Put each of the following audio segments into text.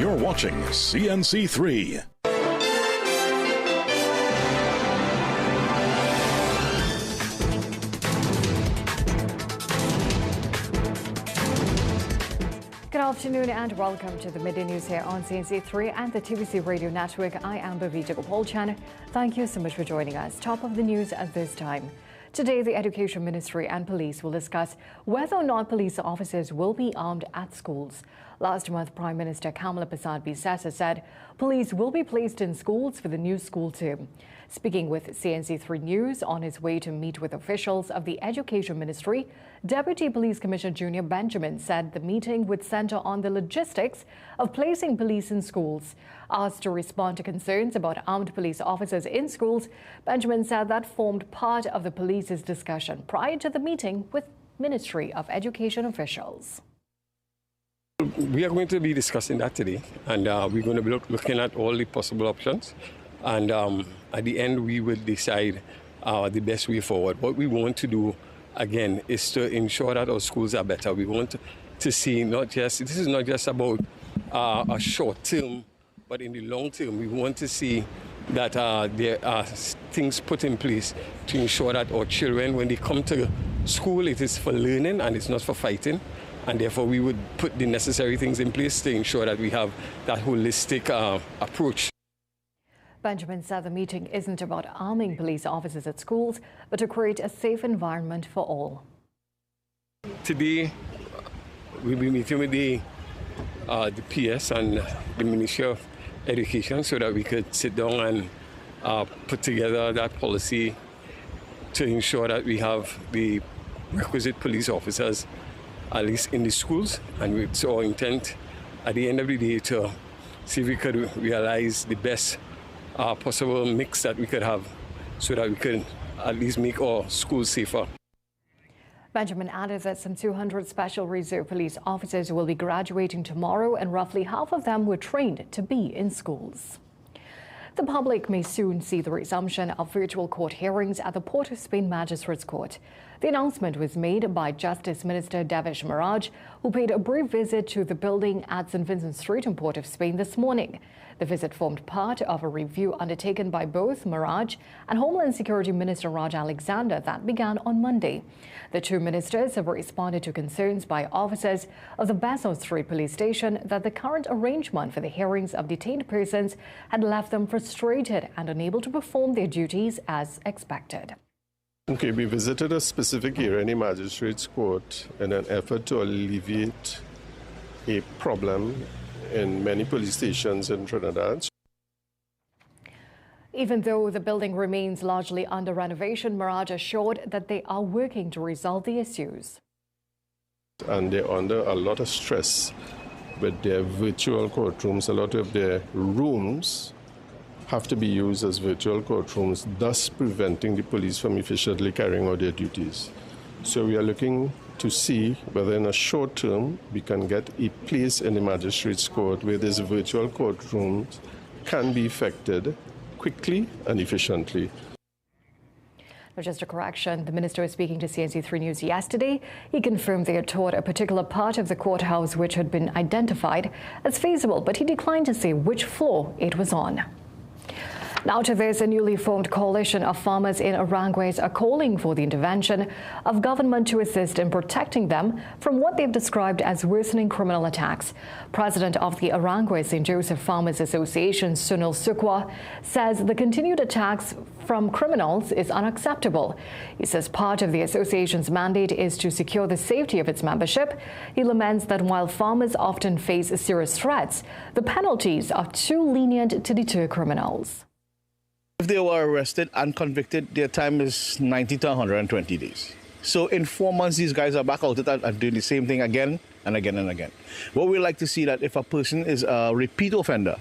You're watching CNC3. Good afternoon and welcome to the Midday News here on CNC3 and the TVC Radio Network. I am Bhavita Gopalchan. Thank you so much for joining us. Top of the news at this time. Today, the Education Ministry and police will discuss whether or not police officers will be armed at schools. Last month, Prime Minister Kamala Prasad Bisesa said police will be placed in schools for the new school term. Speaking with CNC3 News on his way to meet with officials of the Education Ministry, Deputy Police Commissioner Junior Benjamin said the meeting would center on the logistics of placing police in schools. Asked to respond to concerns about armed police officers in schools, Benjamin said that formed part of the police's discussion prior to the meeting with Ministry of Education officials. We are going to be discussing that today, and we're going to be looking at all the possible options. And at the end, we will decide the best way forward. What we want to do, again, is to ensure that our schools are better. We want to see this is not just about a short term, but in the long term, we want to see that there are things put in place to ensure that our children, when they come to school, it is for learning and it's not for fighting. And therefore, we would put the necessary things in place to ensure that we have that holistic approach. Benjamin said the meeting isn't about arming police officers at schools, but to create a safe environment for all. Today, we'll be meeting with the PS and the Ministry of Education so that we could sit down and put together that policy to ensure that we have the requisite police officers, at least in the schools. And it's our intent at the end of the day to see if we could realize the best possible mix that we could have so that we could at least make our schools safer. Benjamin added that some 200 Special Reserve Police officers will be graduating tomorrow, and roughly half of them were trained to be in schools. The public may soon see the resumption of virtual court hearings at the Port of Spain Magistrates Court. The announcement was made by Justice Minister Devish Miraj, who paid a brief visit to the building at St. Vincent Street in Port of Spain this morning. The visit formed part of a review undertaken by both Miraj and Homeland Security Minister Raj Alexander that began on Monday. The two ministers have responded to concerns by officers of the Besson Street Police Station that the current arrangement for the hearings of detained persons had left them frustrated and unable to perform their duties as expected. Okay, we visited a specific area in the Magistrates Court in an effort to alleviate a problem in many police stations in Trinidad. Even though the building remains largely under renovation, Miraj assured that they are working to resolve the issues. And they're under a lot of stress with their virtual courtrooms. A lot of their rooms have to be used as virtual courtrooms, thus preventing the police from efficiently carrying out their duties. So we are looking to see whether in a short term we can get a place in the Magistrates Court where these virtual courtrooms can be effected quickly and efficiently. Just a correction, the minister was speaking to CNC3 News yesterday. He confirmed they had toured a particular part of the courthouse which had been identified as feasible, but he declined to say which floor it was on. Now to this, a newly formed coalition of farmers in Arangues are calling for the intervention of government to assist in protecting them from what they've described as worsening criminal attacks. President of the Arangues St. Joseph Farmers Association, Sunil Sukwa, says the continued attacks from criminals is unacceptable. He says part of the association's mandate is to secure the safety of its membership. He laments that while farmers often face serious threats, the penalties are too lenient to deter criminals. If they were arrested and convicted, their time is 90 to 120 days. So in 4 months, these guys are back out and doing the same thing again and again and again. What we like to see that if a person is a repeat offender,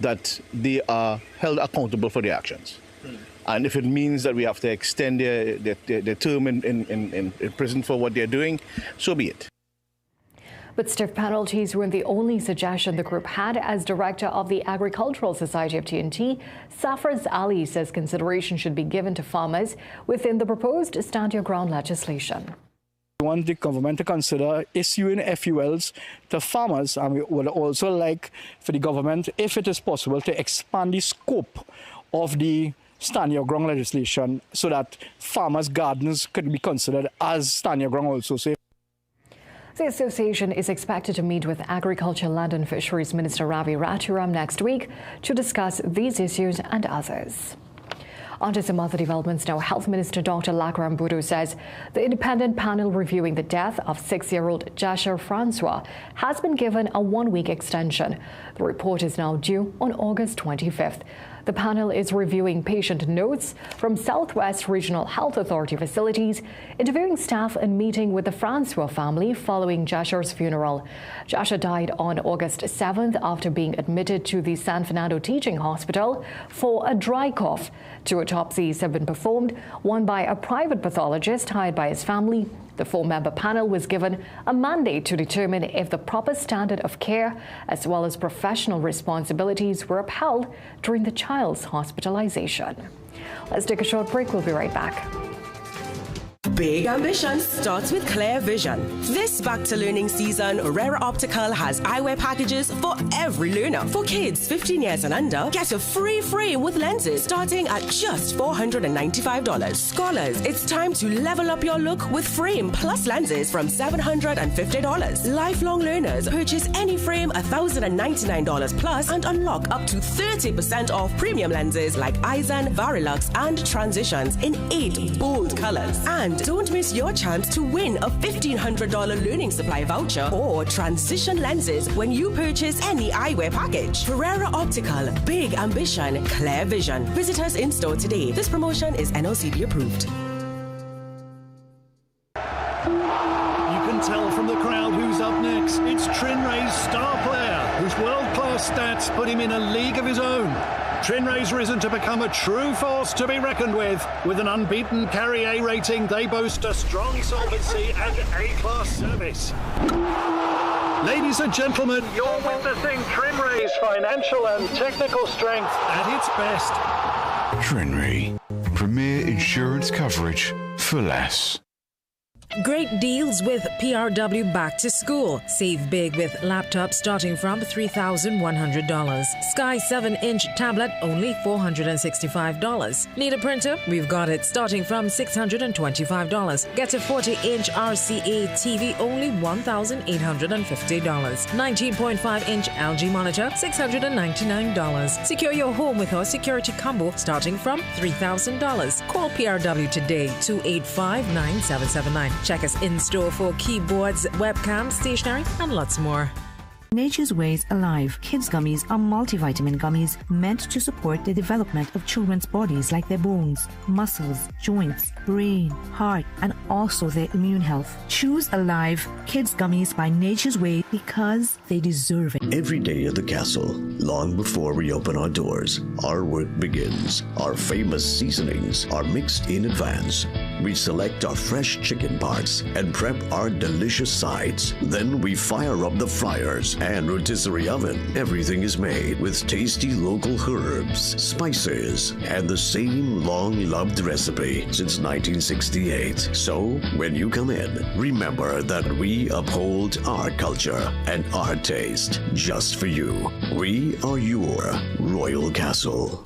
that they are held accountable for their actions. And if it means that we have to extend their term in prison for what they're doing, so be it. But stiff penalties weren't the only suggestion the group had. As director of the Agricultural Society of TNT, Safraz Ali says consideration should be given to farmers within the proposed stand your ground legislation. We want the government to consider issuing FULs to farmers, and we would also like for the government, if it is possible, to expand the scope of the stand your ground legislation so that farmers' gardens could be considered as stand your ground also. So the association is expected to meet with Agriculture, Land and Fisheries Minister Ravi Rathuram next week to discuss these issues and others. On to some other developments now. Health Minister Dr. Lakram Boudou says the independent panel reviewing the death of 6-year-old Jasher Francois has been given a 1-week extension. The report is now due on August 25th. The panel is reviewing patient notes from Southwest Regional Health Authority facilities, interviewing staff and meeting with the Francois family following Jasher's funeral. Jasher died on August 7th after being admitted to the San Fernando Teaching Hospital for a dry cough. 2 autopsies have been performed, one by a private pathologist hired by his family. The 4-member panel was given a mandate to determine if the proper standard of care as well as professional responsibilities were upheld during the child's hospitalization. Let's take a short break. We'll be right back. Big ambition starts with clear vision. This back-to-learning season, Rera Optical has eyewear packages for every learner. For kids 15 years and under, get a free frame with lenses starting at just $495. Scholars, it's time to level up your look with frame plus lenses from $750. Lifelong learners, purchase any frame $1,099 plus and unlock up to 30% off premium lenses like Eisen, Varilux, and Transitions in 8 bold colors. And don't miss your chance to win a $1,500 learning supply voucher or transition lenses when you purchase any eyewear package. Ferrera Optical, big ambition, clear vision. Visit us in store today. This promotion is NOCD approved. You can tell from the crowd who's up next. It's Trinray's star player, whose world-class stats put him in a league of his own. Trinray's risen to become a true force to be reckoned with. With an unbeaten Carry A rating, they boast a strong solvency and A-class service. Ladies and gentlemen, you're witnessing Trinray's financial and technical strength at its best. Trinray, premier insurance coverage for less. Great deals with PRW Back to School. Save big with laptops starting from $3,100. Sky 7-inch tablet only $465. Need a printer? We've got it starting from $625. Get a 40-inch RCA TV only $1,850. 19.5-inch LG monitor $699. Secure your home with our security combo starting from $3,000. Call PRW today 285-9779. Check us in store for keyboards, webcams, stationery, and lots more. Nature's Ways Alive Kids Gummies are multivitamin gummies meant to support the development of children's bodies like their bones, muscles, joints, brain, heart, and also their immune health. Choose Alive Kids Gummies by Nature's Way because they deserve it. Every day at the castle, long before we open our doors, our work begins. Our famous seasonings are mixed in advance. We select our fresh chicken parts and prep our delicious sides. Then we fire up the fryers and rotisserie oven. Everything is made with tasty local herbs, spices, and the same long-loved recipe since 1968. So, when you come in, remember that we uphold our culture and our taste just for you. We are your Royal Castle.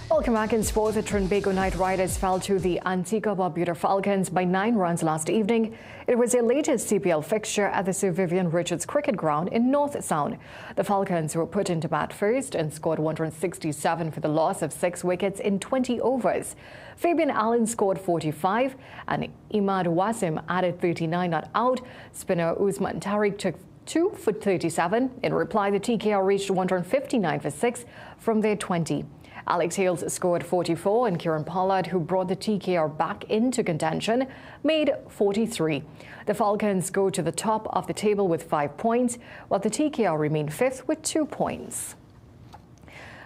Welcome back in sports. The Trinbago Knight Riders fell to the Antigua Barbuda Falcons by 9 runs last evening. It was their latest CPL fixture at the Sir Vivian Richards Cricket Ground in North Sound. The Falcons were put into bat first and scored 167 for the loss of 6 wickets in 20 overs. Fabian Allen scored 45 and Imad Wasim added 39 not out. Spinner Usman Tariq took 2 for 37. In reply, the TKR reached 159 for 6 from their 20. Alex Hales scored 44 and Kieran Pollard, who brought the TKR back into contention, made 43. The Falcons go to the top of the table with 5 points, while the TKR remain 5th with 2 points.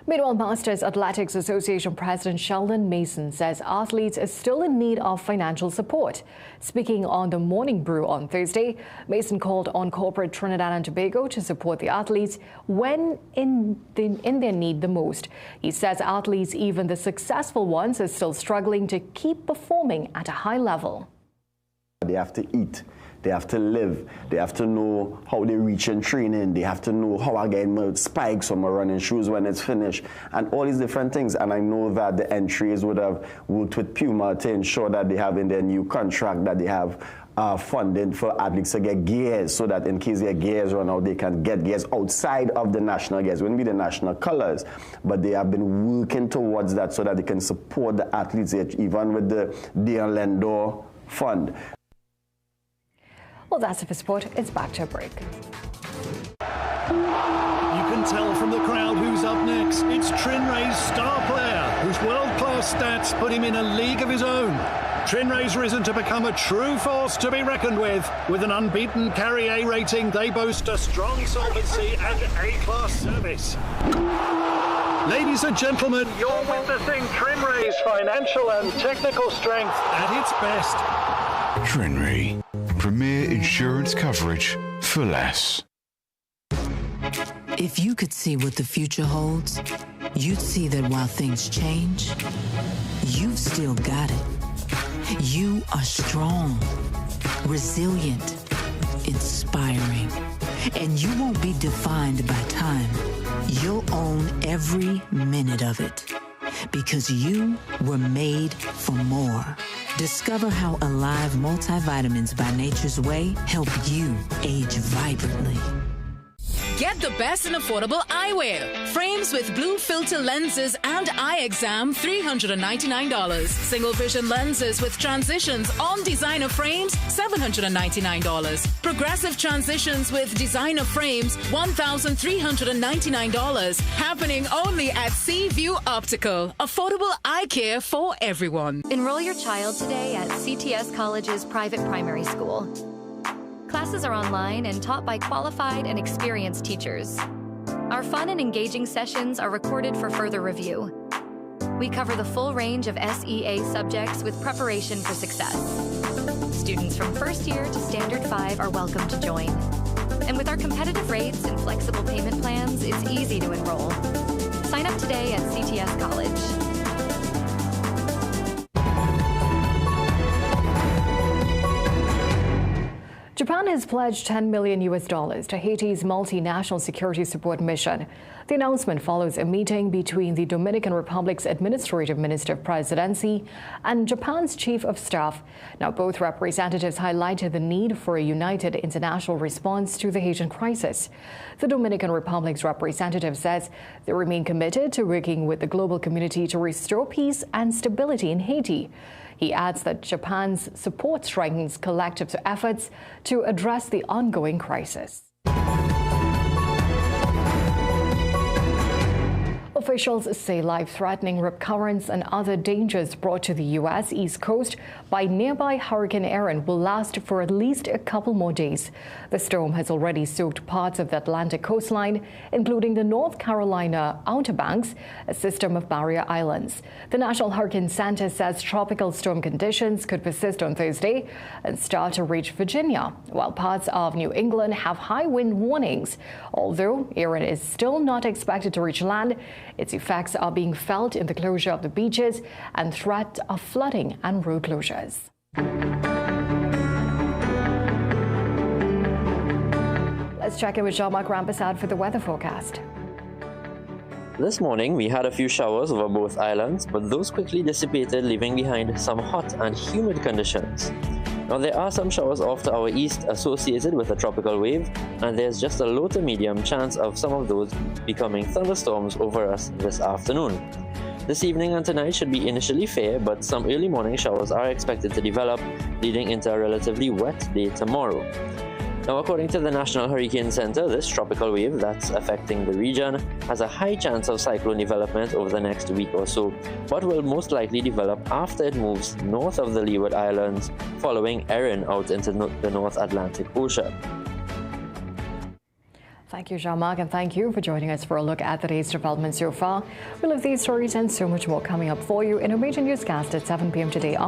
Meanwhile, Masters Athletics Association President Sheldon Mason says athletes are still in need of financial support. Speaking on the Morning Brew on Thursday, Mason called on corporate Trinidad and Tobago to support the athletes when in their need the most. He says athletes, even the successful ones, are still struggling to keep performing at a high level. They have to eat. They have to live. They have to know how they reach in training. They have to know how I get my spikes or my running shoes when it's finished, and all these different things. And I know that the entries would have worked with Puma to ensure that they have in their new contract that they have funding for athletes to get gears, so that in case their gears run out, they can get gears outside of the national gears. It wouldn't be the national colors, but they have been working towards that so that they can support the athletes, even with the Lendor fund. Well, that's it for sport. It's back to a break. You can tell from the crowd who's up next. It's Trinray's star player, whose world-class stats put him in a league of his own. Trinray's risen to become a true force to be reckoned with. With an unbeaten Carry A rating, they boast a strong solvency and A-class service. Ladies and gentlemen, you're witnessing Trinray's financial and technical strength at its best. Trinray, premier insurance coverage for less. If you could see what the future holds, you'd see that while things change, you've still got it. You are strong, resilient, inspiring, and you won't be defined by time. You'll own every minute of it, because you were made for more. Discover how Alive multivitamins by Nature's Way help you age vibrantly. Get the best and affordable eyewear. Frames with blue filter lenses and eye exam, $399. Single vision lenses with transitions on designer frames, $799. Progressive transitions with designer frames, $1,399. Happening only at Seaview Optical. Affordable eye care for everyone. Enroll your child today at CTS College's private primary school. Classes are online and taught by qualified and experienced teachers. Our fun and engaging sessions are recorded for further review. We cover the full range of SEA subjects with preparation for success. Students from first year to Standard 5 are welcome to join. And with our competitive rates and flexible payment plans, it's easy to enroll. Sign up today at CTS College. Japan has pledged $10 million to Haiti's multinational security support mission. The announcement follows a meeting between the Dominican Republic's Administrative Minister of Presidency and Japan's Chief of Staff. Now, both representatives highlighted the need for a united international response to the Haitian crisis. The Dominican Republic's representative says they remain committed to working with the global community to restore peace and stability in Haiti. He adds that Japan's support strengthens collective efforts to address the ongoing crisis. Officials say life-threatening rip currents and other dangers brought to the U.S. East Coast by nearby Hurricane Erin will last for at least a couple more days. The storm has already soaked parts of the Atlantic coastline, including the North Carolina Outer Banks, a system of barrier islands. The National Hurricane Center says tropical storm conditions could persist on Thursday and start to reach Virginia, while parts of New England have high wind warnings. Although Erin is still not expected to reach land, its effects are being felt in the closure of the beaches and threat of flooding and road closures. Let's check in with Jean-Marc Rampersad for the weather forecast. This morning, we had a few showers over both islands, but those quickly dissipated, leaving behind some hot and humid conditions. Now, there are some showers off to our east associated with a tropical wave, and there's just a low to medium chance of some of those becoming thunderstorms over us this afternoon. This evening and tonight should be initially fair, but some early morning showers are expected to develop, leading into a relatively wet day tomorrow. Now, according to the National Hurricane Center, this tropical wave that's affecting the region has a high chance of cyclone development over the next week or so, but will most likely develop after it moves north of the Leeward Islands, following Erin out into the North Atlantic Ocean. Thank you, Jean-Marc, and thank you for joining us for a look at today's developments so far. We'll have these stories and so much more coming up for you in a major newscast at 7 p.m. today on